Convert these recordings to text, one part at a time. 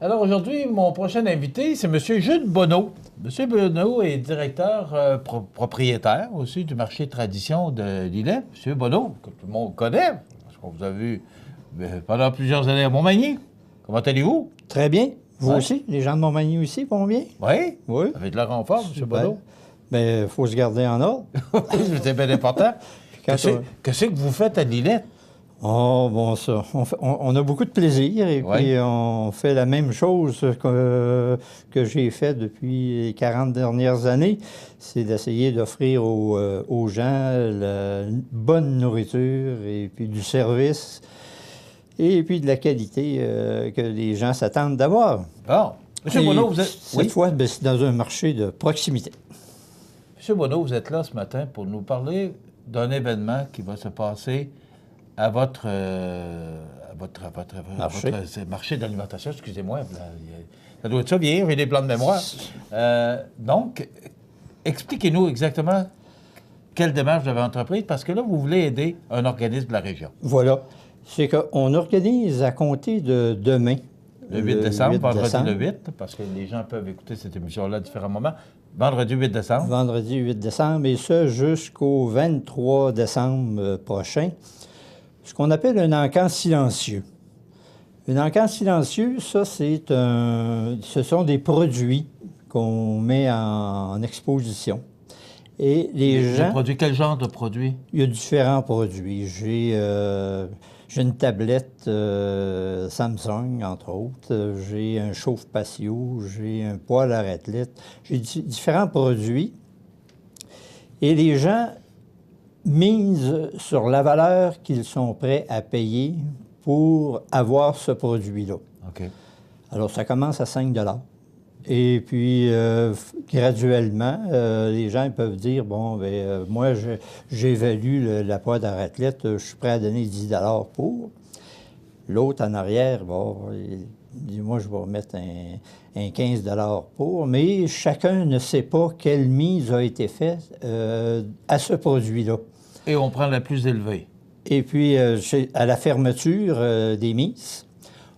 Alors aujourd'hui, mon prochain invité, c'est M. Jules Bonneau. M. Bonneau est directeur propriétaire aussi du marché de tradition de Lillet. M. Bonneau, que tout le monde connaît, parce qu'on vous a vu pendant plusieurs années à Montmagny. Comment allez-vous? Très bien. Vous Ouais. aussi? Les gens de Montmagny aussi vont bien? Oui? Oui. Avec de la renfort, M. Bonneau. Mais il faut se garder en ordre. C'est bien important. Qu'est-ce que vous faites à Lillet? Oh, bon, ça. On a beaucoup de plaisir et puis on fait la même chose que j'ai fait depuis les 40 dernières années. C'est d'essayer d'offrir aux gens la bonne nourriture et puis du service et puis de la qualité que les gens s'attendent d'avoir. Bon. M. Bonneau, vous êtes... Cette fois, c'est dans un marché de proximité. M. Bonneau, vous êtes là ce matin pour nous parler d'un événement qui va se passer à votre marché d'alimentation, excusez-moi. Ça doit être ça, vieillir, j'ai des plans de mémoire. Donc, expliquez-nous exactement quelle démarche vous avez entreprise, parce que là, vous voulez aider un organisme de la région. Voilà. C'est qu'on organise à compter de demain. Le 8 décembre, vendredi le 8, parce que les gens peuvent écouter cette émission-là à différents moments. Vendredi 8 décembre. Vendredi 8 décembre, et ce jusqu'au 23 décembre prochain. Ce qu'on appelle un encan silencieux. Un encan silencieux, ça, ce sont des produits qu'on met en exposition. Et les gens... Produits, quel genre de produits? Il y a différents produits. J'ai une tablette Samsung, entre autres. J'ai un chauffe-patio. J'ai un poêle à raclette. J'ai différents produits. Et les gens misent sur la valeur qu'ils sont prêts à payer pour avoir ce produit-là. OK. Alors, ça commence à 5 $. Et puis, graduellement, les gens peuvent dire, bon, bien, moi, j'évalue la poêle à raclette, je suis prêt à donner 10 $ pour. L'autre en arrière, bon, il dit, moi, je vais mettre un 15 $ pour. Mais chacun ne sait pas quelle mise a été faite à ce produit-là. Et on prend la plus élevée. Et puis, à la fermeture des mises,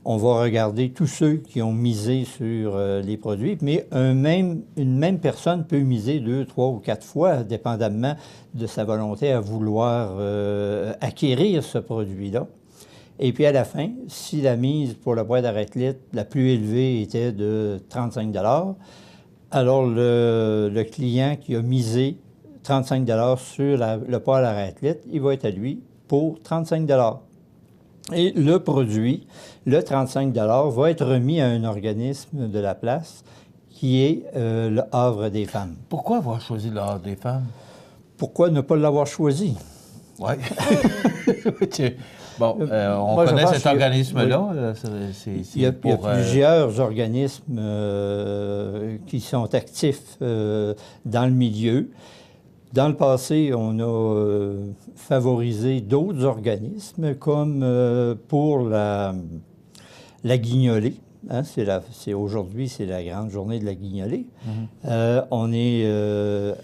on va regarder tous ceux qui ont misé sur les produits, mais une même personne peut miser 2, 3 ou 4 fois, dépendamment de sa volonté à vouloir acquérir ce produit-là. Et puis à la fin, si la mise pour la boîte à raclette la plus élevée était de 35 $, alors le client qui a misé 35 $ sur le poêle à raclette, il va être à lui pour 35 $. Et le produit, le 35 $ va être remis à un organisme de la place qui est le Havre des femmes. Pourquoi avoir choisi le Havre des femmes? Pourquoi ne pas l'avoir choisi? Oui. Bon, on connaît cet organisme-là. Il y a plusieurs organismes qui sont actifs dans le milieu. Dans le passé, on a favorisé d'autres organismes, comme pour la guignolée. Hein, aujourd'hui, c'est la grande journée de la guignolée. On est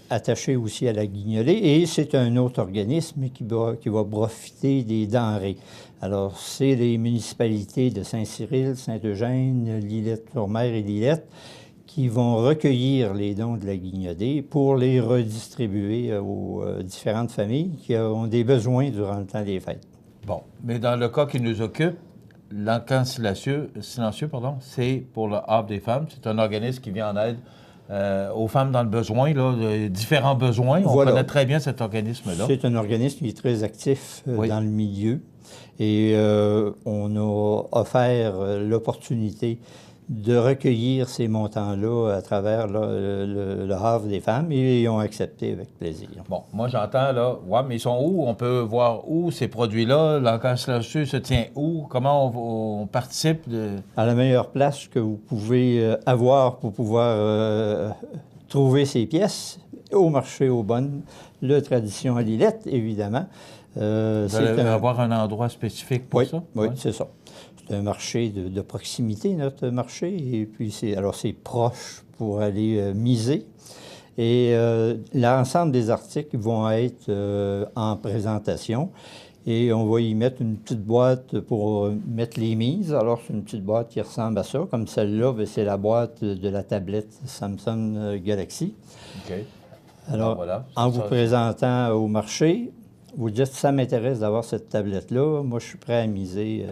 attaché aussi à la guignolée et c'est un autre organisme qui va profiter des denrées. Alors, c'est les municipalités de Saint-Cyril, Saint-Eugène, Lillette-sur-Mer et Lillette qui vont recueillir les dons de la guignolée pour les redistribuer aux différentes familles qui ont des besoins durant le temps des fêtes. Bon, mais dans le cas qui nous occupe, l'encan silencieux, c'est pour le Havre des femmes. C'est un organisme qui vient en aide aux femmes dans le besoin, là, différents besoins. On connaît très bien cet organisme-là. C'est un organisme qui est très actif dans le milieu. Et on a offert l'opportunité de recueillir ces montants-là à travers le Havre des femmes et ils ont accepté avec plaisir. Bon, moi j'entends là, ouais, mais ils sont où? On peut voir où ces produits-là? L'encan silencieux se tient où? Comment on participe? À la meilleure place que vous pouvez avoir pour pouvoir trouver ces pièces, au marché aux bonnes, le Tradition à Lillette, évidemment. Vous allez avoir un endroit spécifique pour ça? Oui, c'est ça. C'est un marché de proximité, notre marché, et puis c'est proche pour aller miser. Et l'ensemble des articles vont être en présentation. Et on va y mettre une petite boîte pour mettre les mises. Alors, c'est une petite boîte qui ressemble à ça. Comme celle-là, c'est la boîte de la tablette Samsung Galaxy. OK. Alors, voilà, en vous présentant au marché, vous dites, ça m'intéresse d'avoir cette tablette-là. Moi, je suis prêt à miser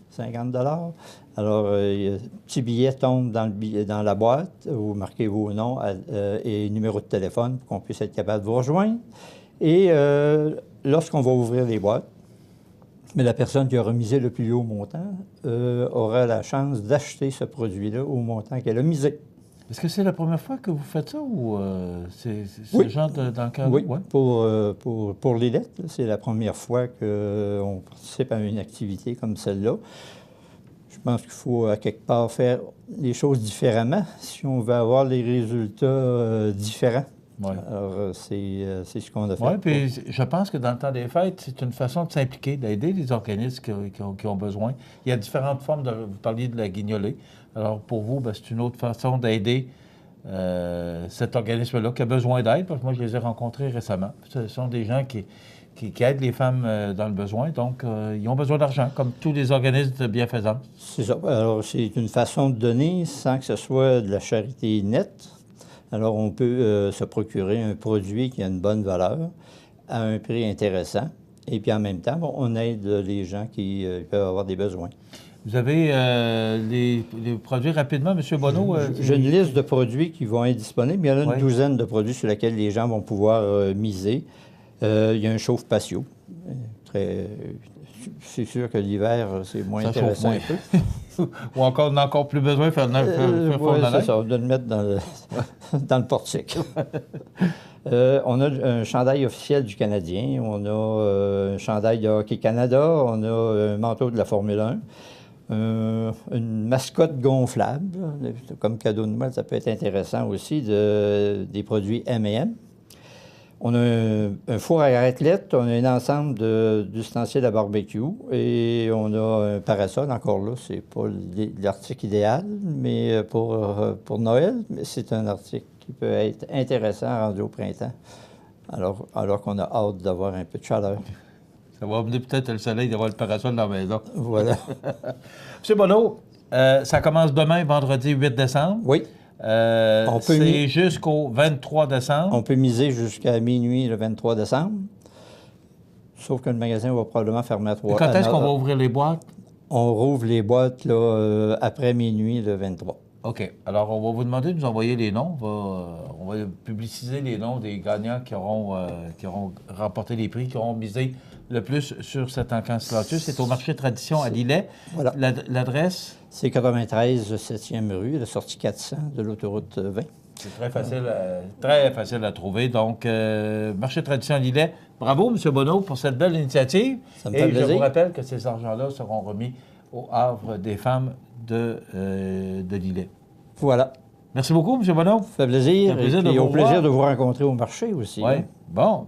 50 $. Alors, un petit billet tombe dans la boîte. Vous marquez vos noms et numéro de téléphone pour qu'on puisse être capable de vous rejoindre. Et lorsqu'on va ouvrir les boîtes, mais la personne qui a remisé le plus haut montant aura la chance d'acheter ce produit-là au montant qu'elle a misé. Est-ce que c'est la première fois que vous faites ça ou c'est oui. ce genre dans le cadre? Oui, ouais. Pour les lettres, c'est la première fois qu'on participe à une activité comme celle-là. Je pense qu'il faut, à quelque part, faire les choses différemment si on veut avoir les résultats différents. Ouais. Alors, c'est ce qu'on a fait. Oui, puis je pense que dans le temps des fêtes, c'est une façon de s'impliquer, d'aider les organismes qui ont besoin. Il y a différentes formes vous parliez de la guignolée. Alors, pour vous, c'est une autre façon d'aider cet organisme-là qui a besoin d'aide, parce que moi, je les ai rencontrés récemment. Ce sont des gens qui aident les femmes dans le besoin, donc ils ont besoin d'argent, comme tous les organismes de bienfaisance. C'est ça. Alors, c'est une façon de donner sans que ce soit de la charité nette. Alors, on peut se procurer un produit qui a une bonne valeur à un prix intéressant. Et puis, en même temps, on aide les gens qui peuvent avoir des besoins. Vous avez les produits rapidement, M. Bonneau? J'ai une liste de produits qui vont être disponibles. Il y en a une douzaine de produits sur lesquels les gens vont pouvoir miser. Il y a un chauffe-patio. C'est sûr que l'hiver, c'est moins intéressant un peu. Ou encore, on a encore plus besoin de faire oui, c'est ça, de le mettre dans le portique. On a un chandail officiel du Canadien, on a un chandail de Hockey Canada, on a un manteau de la Formule 1, une mascotte gonflable. Comme cadeau de Noël, ça peut être intéressant aussi, des produits M&M. On a un four à raclette, on a un ensemble d'ustensiles à barbecue et on a un parasol. Encore là, c'est pas l'article idéal, mais pour Noël, mais c'est un article qui peut être intéressant rendu au printemps, alors qu'on a hâte d'avoir un peu de chaleur. Ça va amener peut-être le soleil d'avoir le parasol dans la maison. Voilà. M. Bonneau, ça commence demain, vendredi 8 décembre. Oui. C'est jusqu'au 23 décembre. On peut miser jusqu'à minuit le 23 décembre. Sauf que le magasin va probablement fermer à 3 heures. Quand est-ce qu'on va ouvrir les boîtes? On rouvre les boîtes là, après minuit le 23. OK. Alors, on va vous demander de nous envoyer les noms. On va publiciser les noms des gagnants qui auront remporté les prix, qui auront misé le plus sur cette encanslature. C'est au marché Tradition à Lillet. Voilà. L'adresse? C'est 93 7e rue, la sortie 400 de l'autoroute 20. C'est très facile à trouver. Donc, marché Tradition à Lillet. Bravo, M. Bonneau, pour cette belle initiative. Ça me fait plaisir. Je vous rappelle que ces argents-là seront remis au Havre des femmes de Lillet. Voilà. Merci beaucoup, M. Bonneau. Ça fait plaisir. Et au plaisir de vous rencontrer au marché aussi. Oui. Hein? Bon.